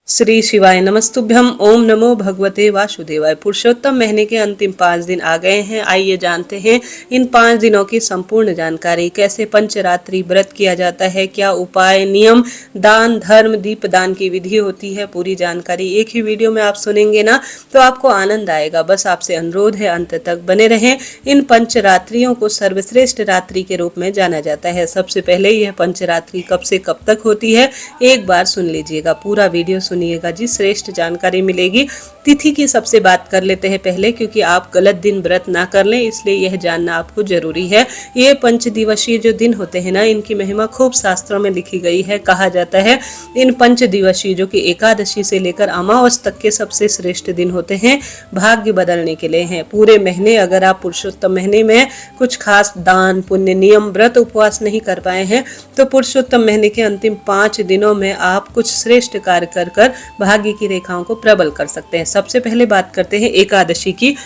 श्री शिवाय नमस्तुभ्यम। ओम नमो भगवते वासुदेवाय। पुरुषोत्तम महीने के अंतिम 5 दिन आ गए हैं। आइए जानते हैं इन 5 दिनों की संपूर्ण जानकारी। कैसे पंचरात्रि व्रत किया जाता है, क्या उपाय, नियम, दान, धर्म, दीप दान की विधि होती है, पूरी जानकारी एक ही वीडियो में आप सुनेंगे ना तो आपको आनंद आएगा। बस आपसे अनुरोध है अंत तक बने रहें। इन पंचरात्रियों को सर्वश्रेष्ठ रात्रि के रूप में जाना जाता है। सबसे पहले यह पंचरात्रि कब से कब तक होती है एक बार सुन लीजिएगा, पूरा वीडियो सुनिएगा जी, श्रेष्ठ जानकारी मिलेगी। तिथि की सबसे बात कर लेते हैं पहले, क्योंकि आप गलत दिन व्रत ना कर लें, इसलिए यह जानना आपको जरूरी है। ये 5 दिवसीय जो दिन होते हैं ना, इनकी महिमा खूब शास्त्रों में लिखी गई है। कहा जाता है इन 5 दिवसीय जो कि एकादशी से लेकर अमावस तक के सबसे श्रेष्ठ दिन होते हैं, भाग्य बदलने के लिए हैं। पूरे महीने अगर आप पुरुषोत्तम महीने में कुछ खास दान पुण्य नियम व्रत उपवास नहीं कर पाए हैं तो पुरुषोत्तम महीने के अंतिम 5 दिनों में आप कुछ श्रेष्ठ कार्य कर भाग्य की रेखाओं को प्रबल कर सकते हैं। सबसे पहले बात करते हैं एकादशी की।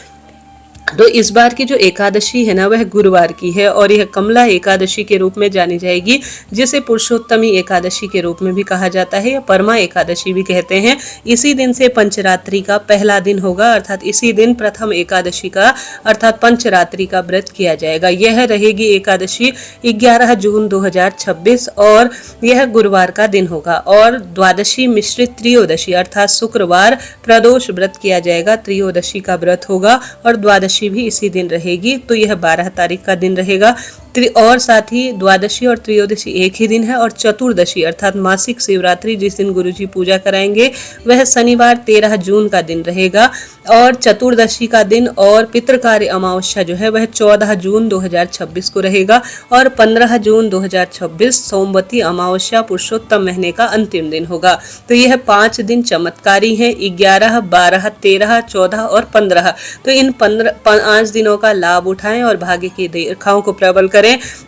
तो इस बार की जो एकादशी है ना, वह गुरुवार की है और यह कमला एकादशी के रूप में जानी जाएगी, जिसे पुरुषोत्तमी एकादशी के रूप में भी कहा जाता है या परमा एकादशी भी कहते हैं। इसी दिन से पंचरात्रि का पहला दिन होगा, अर्थात इसी दिन प्रथम एकादशी का अर्थात पंचरात्रि का व्रत किया जाएगा। यह रहेगी एकादशी 11 जून 2026 और यह गुरुवार का दिन होगा। और द्वादशी मिश्रित त्रयोदशी अर्थात शुक्रवार प्रदोष व्रत किया जाएगा, त्रयोदशी का व्रत होगा और द्वादशी भी इसी दिन रहेगी। तो यह 12 तारीख का दिन रहेगा। और साथ ही द्वादशी और त्रयोदशी एक ही दिन है। और चतुर्दशी अर्थात मासिक शिवरात्रि जिस दिन गुरुजी पूजा कराएंगे वह शनिवार 13 जून का दिन रहेगा। और चतुर्दशी का दिन और पितृकार्य अमावस्या जो है वह 14 जून 2026 को रहेगा। और 15 जून 2026 सोमवती अमावस्या पुरुषोत्तम महीने का अंतिम दिन होगा। तो यह 5 दिन चमत्कारी हैं, 11, 12, 13, 14 और 15। तो इन 5 दिनों का लाभ उठाएं और भाग्य की रेखाओं को प्रबल करें।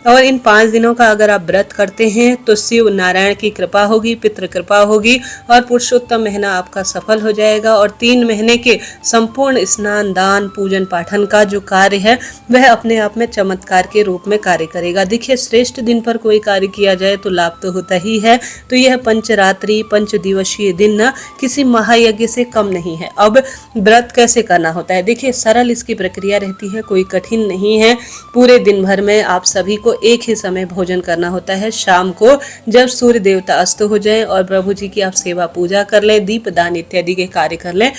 और इन 5 दिनों का अगर आप व्रत करते हैं तो शिव नारायण की कृपा होगी, पितृ कृपा होगी और पुरुषोत्तम महीना आपका सफल हो जाएगा। और 3 महीने के संपूर्ण स्नान दान पूजन पाठन का जो कार्य है वह अपने आप में चमत्कार के रूप में कार्य करेगा। देखिए, श्रेष्ठ दिन पर कोई कार्य किया जाए तो लाभ तो होता ही है। तो यह पंचरात्रि 5 दिवसीय दिन न किसी महायज्ञ से कम नहीं है। अब व्रत कैसे करना होता है, देखिए सरल इसकी प्रक्रिया रहती है, कोई कठिन नहीं है। पूरे दिन भर में आप सभी को एक ही समय भोजन करना होता है। शाम को जब सूर्य देवता अस्त हो जाए और प्रभु जी की आप सेवा पूजा कर लें, दीप दान इत्यादि के कार्य कर लें,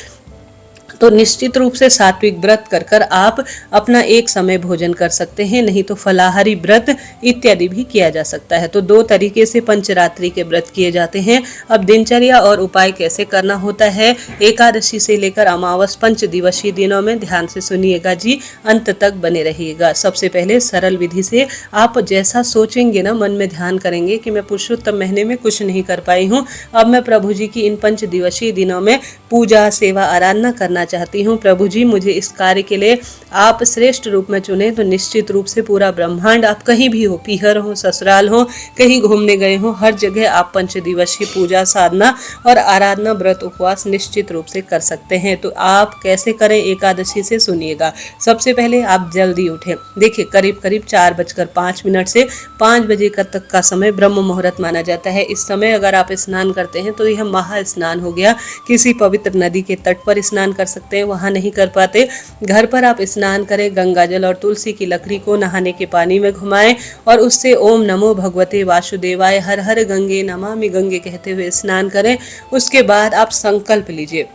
तो निश्चित रूप से सात्विक व्रत कर आप अपना एक समय भोजन कर सकते हैं। नहीं तो फलाहारी व्रत इत्यादि भी किया जा सकता है। तो 2 तरीके से पंचरात्रि के व्रत किए जाते हैं। अब दिनचर्या और उपाय कैसे करना होता है एकादशी से लेकर अमावस 5 दिवसीय दिनों में, ध्यान से सुनिएगा जी, अंत तक बने रहिएगा। सबसे पहले सरल विधि से आप जैसा सोचेंगे ना, मन में ध्यान करेंगे कि मैं पुरुषोत्तम महीने में कुछ नहीं कर पाई हूँ, अब मैं प्रभु जी की इन 5 दिवसीय दिनों में पूजा सेवा आराधना करना चाहती हूँ। प्रभु जी मुझे इस कार्य के लिए आप श्रेष्ठ रूप में चुने। तो निश्चित रूप से पूरा ब्रह्मांड, आप कहीं भी हो, पीहर हो, ससुराल हो, कहीं घूमने गए हो, हर जगह आप 5 दिवसीय पूजा साधना और आराधना व्रत उपवास निश्चित रूप से कर सकते हैं। तो आप कैसे करें एकादशी से सुनिएगा। सबसे पहले आप जल्दी उठें। देखिए, करीब करीब 4:05 से 5 बजे तक का समय ब्रह्म मुहूर्त माना जाता है। इस समय अगर आप स्नान करते हैं तो यह महा स्नान हो गया। किसी पवित्र नदी के तट पर स्नान कर सकते हैं, वहां नहीं कर पाते घर पर आप स्नान करें। गंगा जल और तुलसी की लकड़ी को नहाने के पानी में घुमाएं और उससे ओम नमो भगवते वासुदेवाय हर हर गंगे नमामि गंगे कहते हुए स्नान करें। उसके बाद आप संकल्प लीजिए।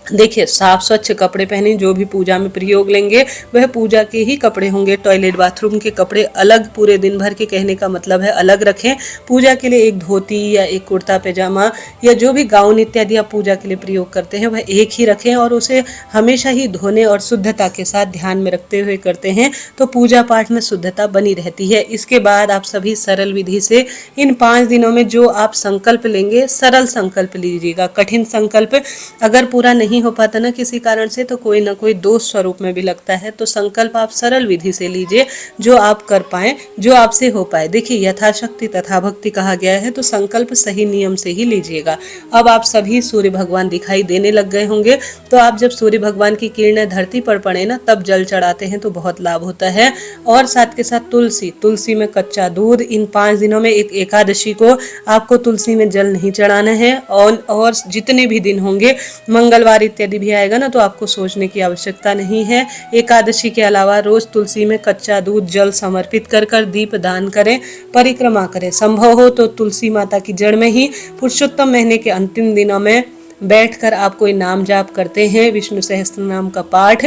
देखिए, साफ स्वच्छ कपड़े पहने, जो भी पूजा में प्रयोग लेंगे वह पूजा के ही कपड़े होंगे। टॉयलेट बाथरूम के कपड़े अलग, पूरे दिन भर के कहने का मतलब है अलग रखें। पूजा के लिए एक धोती या एक कुर्ता पैजामा या जो भी गाउन इत्यादि आप पूजा के लिए प्रयोग करते हैं वह एक ही रखें और उसे हमेशा ही धोने और शुद्धता के साथ ध्यान में रखते हुए करते हैं तो पूजा पाठ में शुद्धता बनी रहती है। इसके बाद आप सभी सरल विधि से इन 5 दिनों में जो आप संकल्प लेंगे, सरल संकल्प लीजिएगा। कठिन संकल्प अगर पूरा नहीं नहीं हो पाता ना किसी कारण से, तो कोई ना कोई दोष स्वरूप में भी लगता है। तो संकल्प आप सरल विधि से लीजिए, जो आप कर पाए, जो आपसे हो पाए। देखिए, यथाशक्ति तथा भक्ति कहा गया है, तो संकल्प सही नियम से ही लीजिएगा। अब आप सभी सूर्य भगवान दिखाई देने लग गए होंगे, तो आप जब सूर्य भगवान की किरणें धरती पर पड़े ना, तब जल चढ़ाते हैं तो बहुत लाभ होता है। और साथ के साथ तुलसी में कच्चा दूध, इन 5 दिनों में एक एकादशी को आपको तुलसी में जल नहीं चढ़ाना है। और जितने भी दिन होंगे, मंगलवार इत्यादि भी आएगा ना, तो आपको सोचने की आवश्यकता नहीं है। एकादशी के अलावा रोज तुलसी में कच्चा दूध जल समर्पित कर कर दीप दान करें, परिक्रमा करें। संभव हो तो तुलसी माता की जड़ में ही पुरुषोत्तम महीने के अंतिम दिनों में बैठकर आप कोई नाम जाप करते हैं, विष्णु सहस्त्र नाम का पाठ,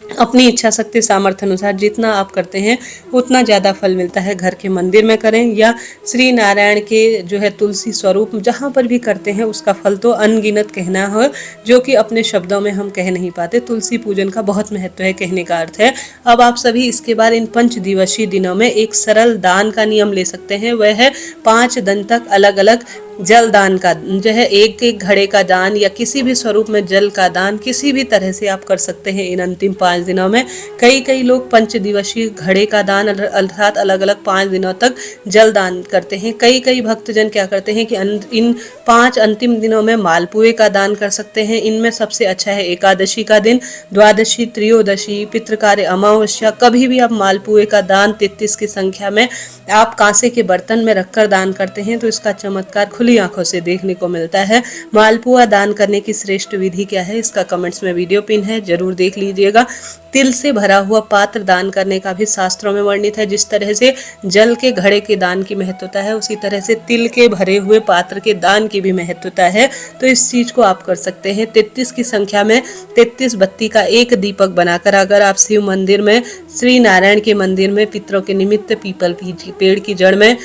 अपनी इच्छा शक्ति सामर्थ्य अनुसार जितना आप करते हैं उतना ज़्यादा फल मिलता है। घर के मंदिर में करें या श्री नारायण के जो है तुलसी स्वरूप जहाँ पर भी करते हैं, उसका फल तो अनगिनत कहना हो, जो कि अपने शब्दों में हम कह नहीं पाते। तुलसी पूजन का बहुत महत्व है, कहने का अर्थ है। अब आप सभी इसके बाद इन 5 दिवसीय दिनों में एक सरल दान का नियम ले सकते हैं। वह है 5 दिन तक अलग अलग जल दान का, जो है एक एक घड़े का दान या किसी भी स्वरूप में जल का दान किसी भी तरह से आप कर सकते हैं इन अंतिम 5 दिनों में। कई लोग 5 दिवसीय घड़े का दान अर्थात अलग अलग 5 दिनों तक जल दान करते हैं। कई भक्तजन क्या करते हैं कि इन 5 अंतिम दिनों में मालपुए का दान कर सकते हैं। इनमें सबसे अच्छा है एकादशी का दिन, द्वादशी, त्रयोदशी, पितृकार्य अमावस्या, कभी भी आप मालपुए का दान 33 की संख्या में आप कांसे के बर्तन में रखकर दान करते हैं, तो इसका चमत्कार खुली आंखों से देखने को मिलता है। मालपुआ दान करने की श्रेष्ठ विधि क्या है, इसका कमेंट्स में वीडियो पिन है, जरूर देख लीजिएगा। तिल से भरा हुआ पात्र दान करने का भी शास्त्रों में वर्णित है। जिस तरह से जल के घड़े के दान की महत्वता है, उसी तरह से तिल के भरे हुए पात्र के दान की भी महत्वता है। तो इस चीज को आप कर सकते हैं। 33 की संख्या में 33 बत्ती का एक दीपक बनाकर अगर आप शिव मंदिर में, श्री नारायण के मंदिर में, पितरों के निमित्त पीपल पेड़ की जड़ में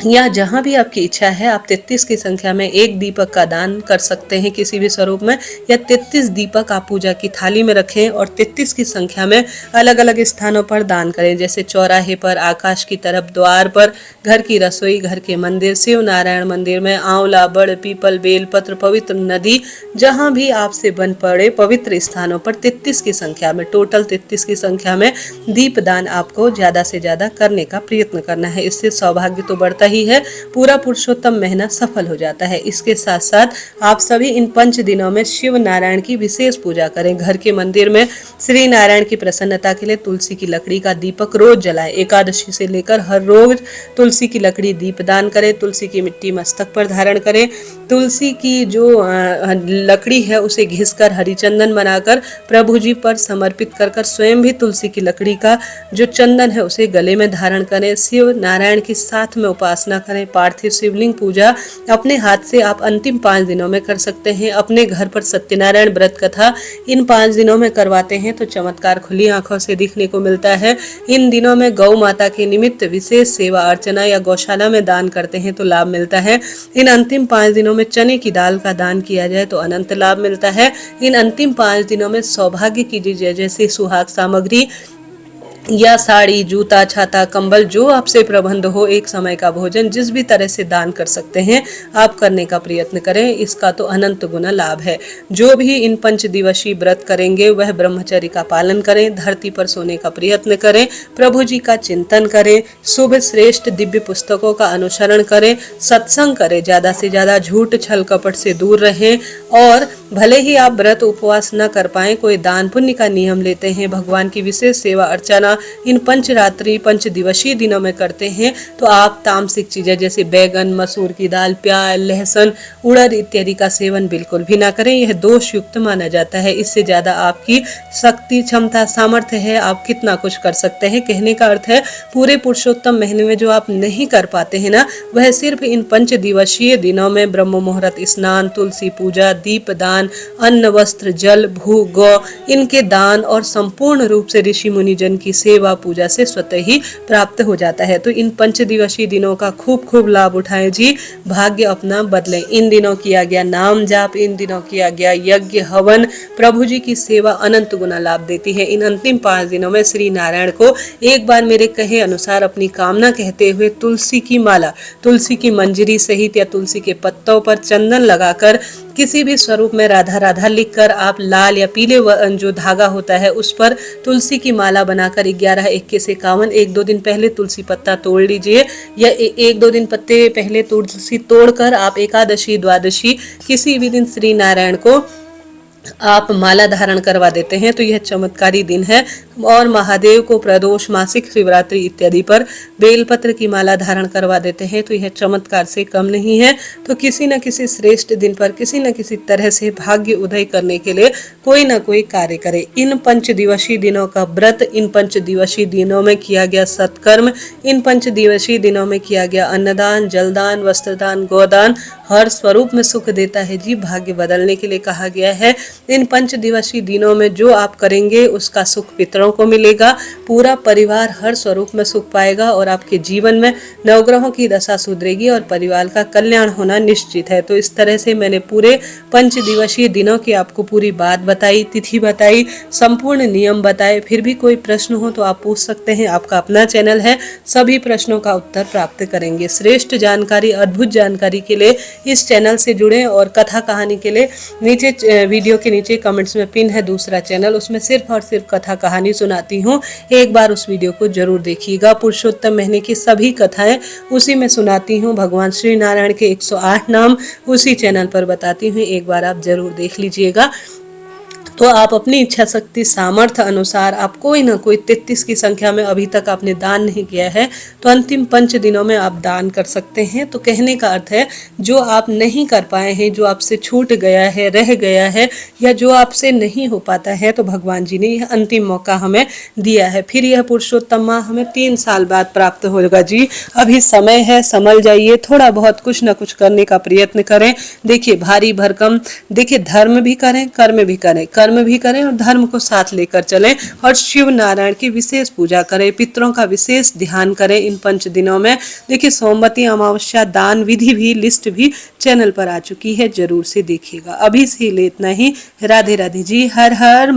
या जहाँ भी आपकी इच्छा है, आप 33 की संख्या में एक दीपक का दान कर सकते हैं किसी भी स्वरूप में, या 33 दीपक आप पूजा की थाली में रखें और 33 की संख्या में अलग अलग स्थानों पर दान करें, जैसे चौराहे पर, आकाश की तरफ, द्वार पर, घर की रसोई, घर के मंदिर, शिव नारायण मंदिर में, आंवला, बड़, पीपल, बेलपत्र, पवित्र नदी, जहाँ भी आपसे बन पड़े पवित्र स्थानों पर 33 की संख्या में, टोटल 33 की संख्या में दीप दान आपको ज़्यादा से ज़्यादा करने का प्रयत्न करना है। इससे सौभाग्य तो बढ़ता ही है, पूरा पुरुषोत्तम महीना सफल हो जाता है। इसके साथ साथ आप सभी इन 5 दिनों में शिव नारायण की विशेष पूजा करें। घर के मंदिर में श्री नारायण की प्रसन्नता के लिए तुलसी की लकड़ी का दीपक रोज जलाएं। एकादशी से लेकर हर रोज तुलसी की लकड़ी दीपदान करें। तुलसी की मिट्टी मस्तक पर धारण करें। तुलसी की जो लकड़ी है उसे घिसकर हरिचंदन बनाकर प्रभु जी पर समर्पित कर स्वयं भी तुलसी की लकड़ी का जो चंदन है उसे गले में धारण करें। शिव नारायण के साथ में उपासना करें। पार्थिव शिवलिंग पूजा अपने हाथ से आप अंतिम 5 दिनों में कर सकते हैं। अपने घर पर सत्यनारायण व्रत कथा इन 5 दिनों में करवाते हैं तो चमत्कार खुली आंखों से दिखने को मिलता है। इन दिनों में गौ माता के निमित्त विशेष सेवा अर्चना या गौशाला में दान करते हैं तो लाभ मिलता है। इन अंतिम 5 दिनों में चने की दाल का दान किया जाए तो अनंत लाभ मिलता है। इन अंतिम 5 दिनों में सौभाग्य की चीजें जैसे सुहाग सामग्री या साड़ी, जूता, छाता, कंबल, जो आपसे प्रबंध हो, एक समय का भोजन, जिस भी तरह से दान कर सकते हैं आप करने का प्रयत्न करें। इसका तो अनंत गुना लाभ है। जो भी इन 5 दिवसीय व्रत करेंगे वह ब्रह्मचर्य का पालन करें, धरती पर सोने का प्रयत्न करें, प्रभु जी का चिंतन करें, शुभ श्रेष्ठ दिव्य पुस्तकों का अनुसरण करें, सत्संग करें, ज्यादा से ज्यादा झूठ छल कपट से दूर रहें। और भले ही आप व्रत उपवास न कर पाए, कोई दान पुण्य का नियम लेते हैं, भगवान की विशेष सेवा अर्चना इन 5 दिवसीय दिनों में करते हैं तो आप तामसिक चीजें जैसे बैगन, मसूर की दाल, प्याज, लहसुन, उड़द इत्यादि का सेवन बिल्कुल भी ना करें। यह दोष युक्त माना जाता है। इससे ज्यादा आपकी शक्ति, क्षमता, सामर्थ्य है, आप कितना कुछ कर सकते हैं। कहने का अर्थ है पूरे पुरुषोत्तम महीने में जो आप नहीं कर पाते हैं ना, वह सिर्फ इन 5 दिवसीय दिनों में ब्रह्म मुहूर्त स्नान, तुलसी पूजा, दीप दान, अन्न, वस्त्र, जल, भू, गौ इनके दान और संपूर्ण रूप से ऋषि मुनि जन की सेवा पूजा से स्वतः ही प्राप्त हो जाता है। तो इन 5 दिवसीय दिनों का खूब लाभ उठाएं जी, भाग्य अपना बदलें। इन दिनों किया गया नाम जाप, इन दिनों किया गया यज्ञ, हवन, प्रभु जी की सेवा अनंत गुना लाभ देती है। इन अंतिम 5 दिनों में श्री नारायण को एक बार मेरे कहे अनुसार अपनी कामना कहते हुए तुलसी की माला, तुलसी की मंजरी सहित या तुलसी के पत्तों पर चंदन लगाकर किसी भी स्वरूप में राधा राधा लिखकर आप लाल या पीले जो धागा होता है उस पर तुलसी की माला बनाकर 11 21 51 1-2 दिन पहले तुलसी पत्ता तोड़ लीजिए, या 1-2 दिन पत्ते पहले तुलसी तोड़कर आप एकादशी द्वादशी किसी भी दिन श्री नारायण को आप माला धारण करवा देते हैं तो यह चमत्कारी दिन है। और महादेव को प्रदोष, मासिक शिवरात्रि इत्यादि पर बेलपत्र की माला धारण करवा देते हैं तो यह चमत्कार से कम नहीं है। तो किसी न किसी श्रेष्ठ दिन पर किसी न किसी तरह से भाग्य उदय करने के लिए कोई न कोई कार्य करें। इन 5 दिवसीय दिनों का व्रत, इन 5 दिवसीय दिनों में किया गया सत्कर्म, इन 5 दिवसीय दिनों में किया गया अन्नदान, जलदान, वस्त्रदान, गोदान हर स्वरूप में सुख देता है जी। भाग्य बदलने के लिए कहा गया है। इन 5 दिवसीय दिनों में जो आप करेंगे उसका सुख पितरों को मिलेगा। पूरा परिवार हर स्वरूप में सुख पाएगा और आपके जीवन में नवग्रहों की दशा सुधरेगी और परिवार का कल्याण होना निश्चित है। तो इस तरह से मैंने पूरे 5 दिवसीय दिनों की आपको पूरी बात बताई, तिथि बताई, संपूर्ण नियम बताए। फिर भी कोई प्रश्न हो तो आप पूछ सकते हैं। आपका अपना चैनल है, सभी प्रश्नों का उत्तर प्राप्त करेंगे। श्रेष्ठ जानकारी, अद्भुत जानकारी के लिए इस चैनल से जुड़ें और कथा कहानी के लिए नीचे वीडियो के नीचे कमेंट्स में पिन है दूसरा चैनल, उसमें सिर्फ और सिर्फ कथा कहानी सुनाती हूँ। एक बार उस वीडियो को जरूर देखिएगा। पुरुषोत्तम महीने की सभी कथाएं उसी में सुनाती हूँ। भगवान श्री नारायण के 108 नाम उसी चैनल पर बताती हूँ, एक बार आप जरूर देख लीजिएगा। तो आप अपनी इच्छा शक्ति सामर्थ्य अनुसार आप कोई ना कोई 33 की संख्या में अभी तक आपने दान नहीं किया है तो अंतिम 5 दिनों में आप दान कर सकते हैं। तो कहने का अर्थ है जो आप नहीं कर पाए हैं, जो आपसे छूट गया है, रह गया है, या जो आपसे नहीं हो पाता है, तो भगवान जी ने यह अंतिम मौका हमें दिया है। फिर यह पुरुषोत्तम माह हमें 3 साल बाद प्राप्त होगा जी। अभी समय है, संभल जाइए, थोड़ा बहुत कुछ न कुछ करने का प्रयत्न करें। देखिए भारी भरकम, देखिए धर्म भी करें, कर्म भी करें, कर्म भी करें और धर्म को साथ लेकर चलें और शिव नारायण की विशेष पूजा करें, पितरों का विशेष ध्यान करें इन 5 दिनों में। देखिए सोमवती अमावस्या दान विधि भी लिस्ट भी चैनल पर आ चुकी है, जरूर से देखिएगा। अभी से ले इतना ही। राधे राधे जी। हर हर